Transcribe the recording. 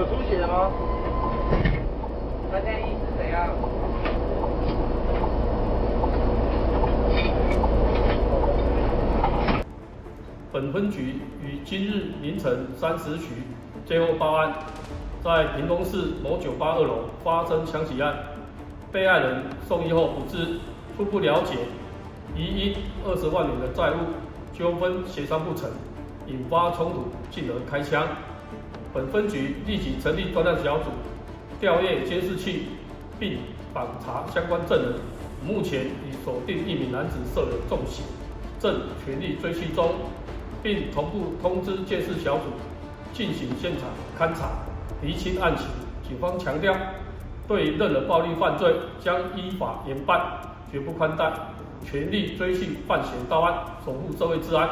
有出血吗？他现在意识怎样？本分局于今日凌晨30时接获报案，在屏东市某酒吧2楼发生枪击案，被害人送医后不治。初步了解，疑因20万元的债务纠纷协商不成，引发冲突，进而开枪。本分局立即成立专案小组，调阅监视器，并访查相关证人。目前已锁定1名男子涉有重刑，正全力追缉中，并同步通知监视小组进行现场勘查，厘清案情。警方强调，对于任何暴力犯罪将依法严办，绝不宽待，全力追缉犯嫌到案，守护社会治安。